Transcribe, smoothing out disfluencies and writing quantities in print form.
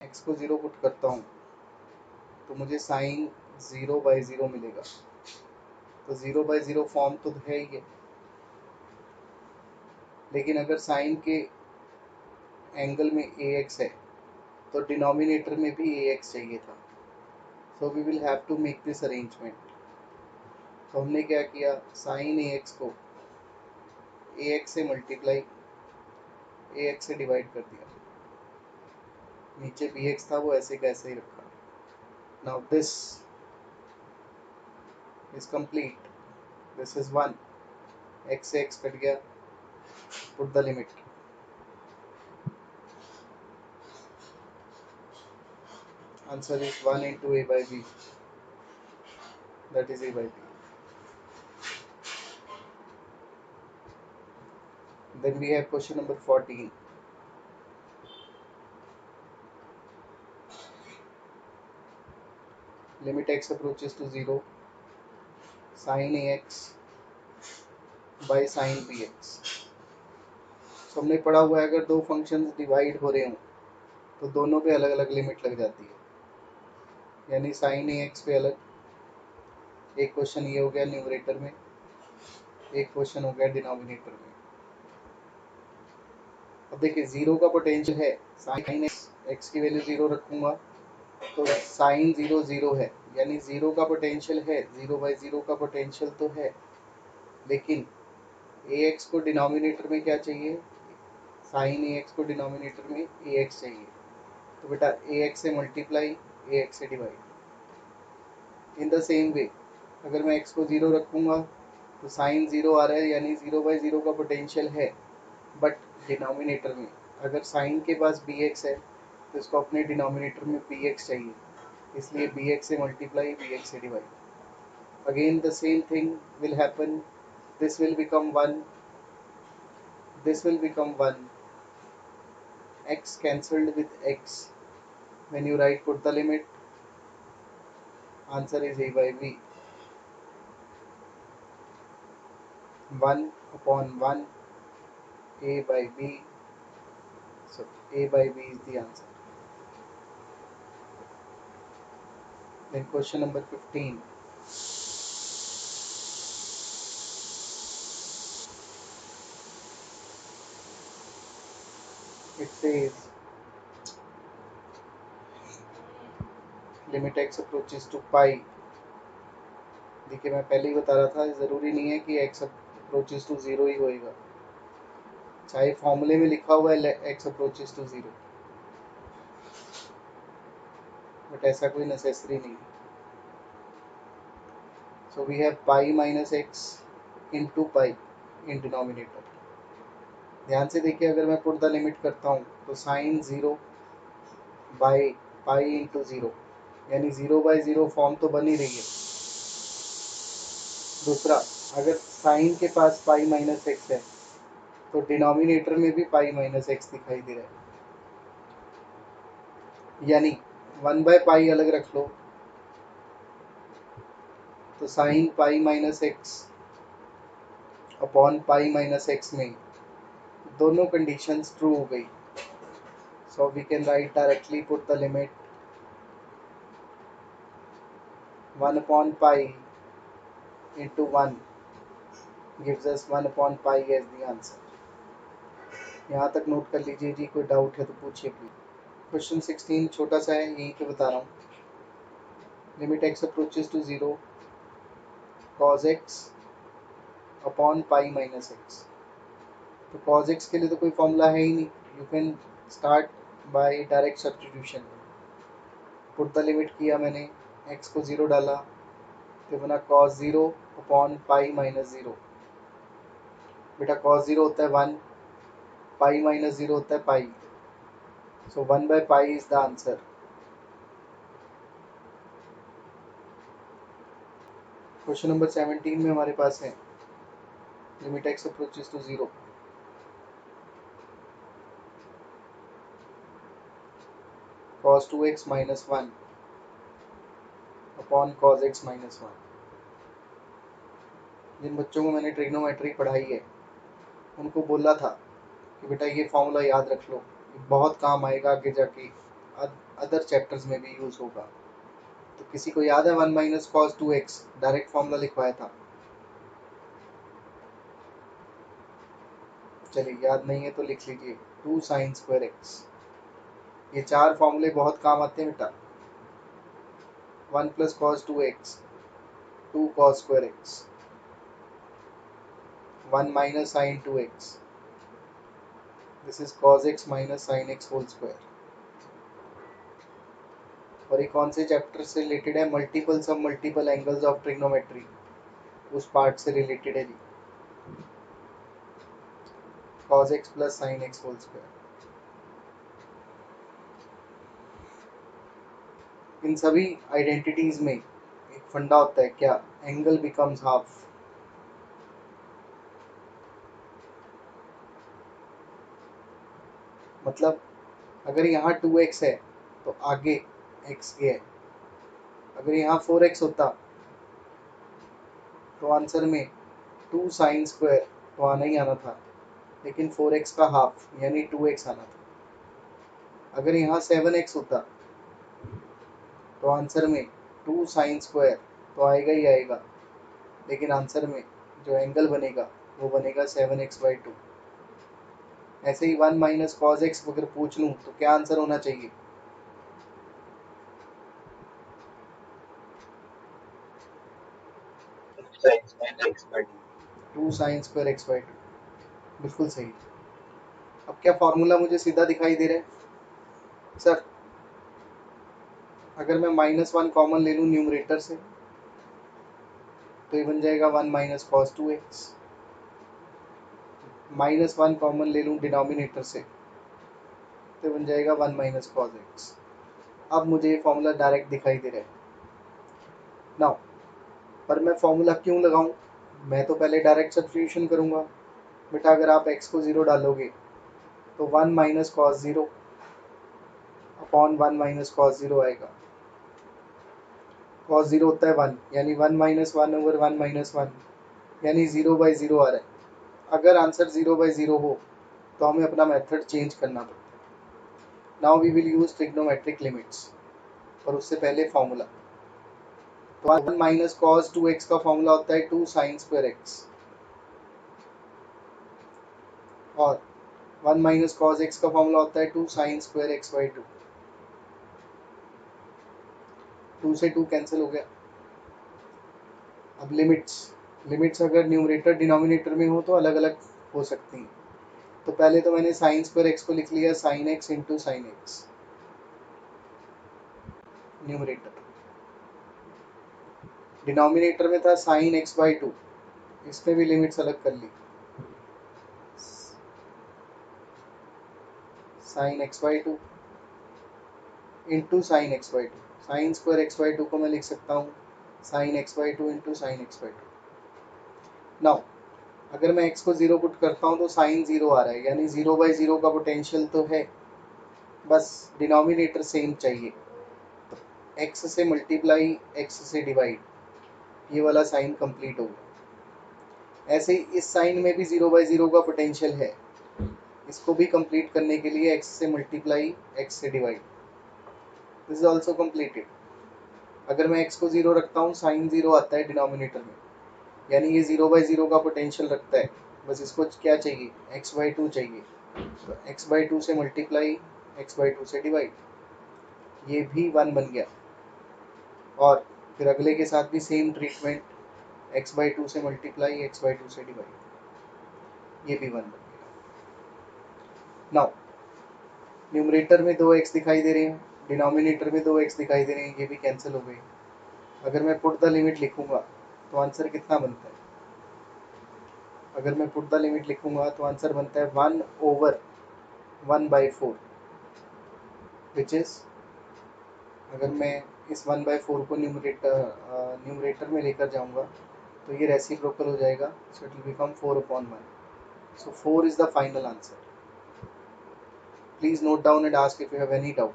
x को 0 put करता हूँ तो मुझे साइन 0/0 मिलेगा। तो 0/0 फॉर्म तो है ही है, लेकिन अगर साइन के एंगल में ax है तो डिनोमिनेटर में भी ax चाहिए था। So we will have to make this arrangement. तो हमने क्या किया, साइन ax को ax से मल्टीप्लाई ax से डिवाइड कर दिया, नीचे bx था वो ऐसे कैसे ही रखा। Now this is complete, this is 1, x से x कट गया, put the limit. Answer is 1 into a/b, that is a/b. Then we have question number 14. Limit x approaches to 0, sin ax by sin bx. So हमने पढ़ा हुआ है अगर दो functions divide हो रहे हों तो दोनों पे अलग अलग लिमिट लग जाती है, यानी sin ax पे अलग। एक क्वेश्चन ये हो गया न्यूमरेटर में, एक क्वेश्चन हो गया डिनोमिनेटर में। अब देखिए 0 का पोटेंशियल है, sin x की वैल्यू 0 रखूंगा तो साइन 0 0 है, यानी 0 का पोटेंशियल है, 0/0 का पोटेंशियल तो है, लेकिन ax को डिनोमिनेटर में क्या चाहिए, साइन ax को डिनोमिनेटर में ax चाहिए। तो बेटा ax से मल्टीप्लाई ax से divide. In the same way अगर मैं x को 0 रखूँगा तो साइन 0 आ रहा है, यानी 0/0 का पोटेंशियल है, बट डिनोमिनेटर में। अगर साइन के पास bx है तो इसको अपने डिनोमिनेटर में bx चाहिए, इसलिए bx से मल्टीप्लाई bx से divide. Again the same thing will happen, this will become 1, this will become 1, x cancelled with x. When you write, put the limit, answer is a/b, 1/1 a/b. So a/b is the answer. Then question number 15. It says limit x approaches to pi. देखिए मैं पहले ही बता रहा था, ज़रूरी नहीं है कि x approaches to 0 ही होएगा, चाहे फॉर्मूले में लिखा हुआ है x approaches to 0, बट ऐसा कोई नेसेसरी नहीं है। So we have pi minus x into pi in denominator. ध्यान से देखिए, अगर मैं पुट द लिमिट करता हूँ तो साइन 0 बाई पाई इंटू 0, यानी 0/0 फॉर्म तो बन ही रही है। दूसरा, अगर साइन के पास पाई माइनस एक्स है तो डिनोमिनेटर में भी पाई माइनस एक्स दिखाई दे रहा है, यानी 1/पाई अलग रख लो तो sine pi minus x upon pi minus x में दोनों कंडीशंस ट्रू हो गई। So we can write directly, put the limit 1/pi into 1 gives us 1/pi as the answer. यहाँ तक नोट कर लीजिए जी, कोई डाउट है तो पूछिए प्लीज। क्वेश्चन 16 छोटा सा है, यहीं पे बता रहा हूँ। Limit x approaches to 0 cos x upon pi minus x. तो cos x के लिए तो कोई फॉर्मूला है ही नहीं, you can start by direct substitution. Put the limit किया मैंने, x को 0 डाला तो बना cos 0 अपॉन पाई माइनस 0। बेटा cos 0 होता है 1, पाई माइनस 0 होता है पाई, सो 1/पाई is the answer. Question number 17 में हमारे पास है limit x approaches to 0 cos 2x minus 1 upon cos x minus 1। जिन बच्चों को मैंने ट्रिग्नोमेट्री पढ़ाई है उनको बोला था कि बेटा ये फॉर्मूला याद रख लो, ये बहुत काम आएगा आगे जाके अदर चैप्टर्स में भी यूज होगा। तो किसी को याद है 1 minus cos 2x direct formula लिखवाया था? चलिए याद नहीं है तो लिख लीजिए 2 साइन स्क्वायर एक्स। ये चार फॉर्मूले बहुत काम आते हैं बेटा। 1 plus cos 2x 2 cos square x, 1 minus sine 2x this is cos x minus sine x whole square. और ये कौन से चैप्टर से रिलेटेड है? Multiple some multiple angles of trigonometry, उस पार्ट से रिलेटेड है जी। cos x plus sine x whole square. इन सभी आइडेंटिटीज में एक फंडा होता है, क्या? Angle becomes half. मतलब अगर यहाँ 2x है तो आगे x ये है। अगर यहाँ 4x होता तो आंसर में 2 साइन स्क्वायर तो आना ही आना था, लेकिन 4x का हाफ यानी 2x आना था। अगर यहाँ 7x होता तो आंसर में 2 साइन स्क्वायर तो आएगा ही आएगा, लेकिन आंसर में जो एंगल बनेगा वो बनेगा 7x/2। ऐसे ही 1 माइनस कॉस एक्स अगर पूछ लूँ तो क्या आंसर होना चाहिए? टू साइन स्क्वायर x/2, बिल्कुल सही। अब क्या फॉर्मूला मुझे सीधा दिखाई दे रहा है? सर अगर मैं -1 कॉमन ले लूँ न्यूमरेटर से तो ये बन जाएगा 1 माइनस कॉस 2x। -1 कॉमन ले लूँ डिनोमिनेटर से तो बन जाएगा 1 माइनस कॉस x। अब मुझे ये फॉर्मूला डायरेक्ट दिखाई दे रहा है नाउ। पर मैं फॉर्मूला क्यों लगाऊं? मैं तो पहले डायरेक्ट सब्स्टिट्यूशन करूंगा। बेटा अगर आप x को 0 डालोगे तो 1 minus cos 0 upon 1 minus cos 0 आएगा। कॉस 0 होता है 1, यानी 1 माइनस 1 ओवर 1 माइनस 1, यानी 0/0 आ रहा है। अगर आंसर 0/0 हो तो हमें अपना मेथड चेंज करना पड़ता है। Now we will use trigonometric limits, और उससे पहले फॉर्मूला। तो 1 माइनस कॉस 2x का फॉर्मूला होता है 2 साइन स्क्वायर एक्स, और 1 माइनस कॉस x का फॉर्मूला होता है 2 साइन स्क्वायर x/2। 2 से 2 कैंसिल हो गया। अब लिमिट्स अगर न्यूमरेटर डिनोमिनेटर में हो तो अलग अलग हो सकती हैं। तो पहले तो मैंने साइन स्क्वायर एक्स को लिख लिया sine x into sine x numerator. Denominator में था साइन x/2, इसमें भी लिमिट्स अलग कर ली। Sine x/2 into sine x/2, sine square x/2 को मैं लिख सकता हूँ sign x/2 into sine x/2। Now अगर मैं x को 0 पुट करता हूँ तो साइन 0 आ रहा है, यानी 0/0 का पोटेंशियल तो है, बस डिनोमिनेटर सेम चाहिए। तो x से मल्टीप्लाई x से डिवाइड, ये वाला साइन कंप्लीट हो गया। ऐसे ही इस साइन में भी 0/0 का पोटेंशियल है, इसको भी कंप्लीट करने के लिए x से मल्टीप्लाई x से divide, this is also completed. अगर मैं x को 0 रखता हूँ साइन 0 आता है डिनोमिनेटर में, यानी ये 0/0 का पोटेंशियल रखता है। बस इसको क्या चाहिए? x/2 चाहिए। तो x/2 से मल्टीप्लाई x/2 से डिवाइड, ये भी 1 बन गया। और फिर अगले के साथ भी सेम ट्रीटमेंट, x/2 से मल्टीप्लाई x/2 से डिवाइड, ये भी 1 बन गया। नाउ न्यूमरेटर में 2x दिखाई दे रहे हैं, डिनोमिनेटर में 2x दिखाई दे रहे हैं, ये भी कैंसिल हो गए। अगर मैं पुट द लिमिट लिखूंगा तो आंसर कितना बनता है? अगर मैं पुट द लिमिट लिखूंगा तो आंसर बनता है 1/1/4, विच इज, अगर मैं इस 1/4 को न्यूमरेटर में लेकर जाऊंगा तो ये रेसिप्रोकल हो जाएगा, so it will become 4/1। So 4 is the final answer. Please note down and ask if you have any doubt.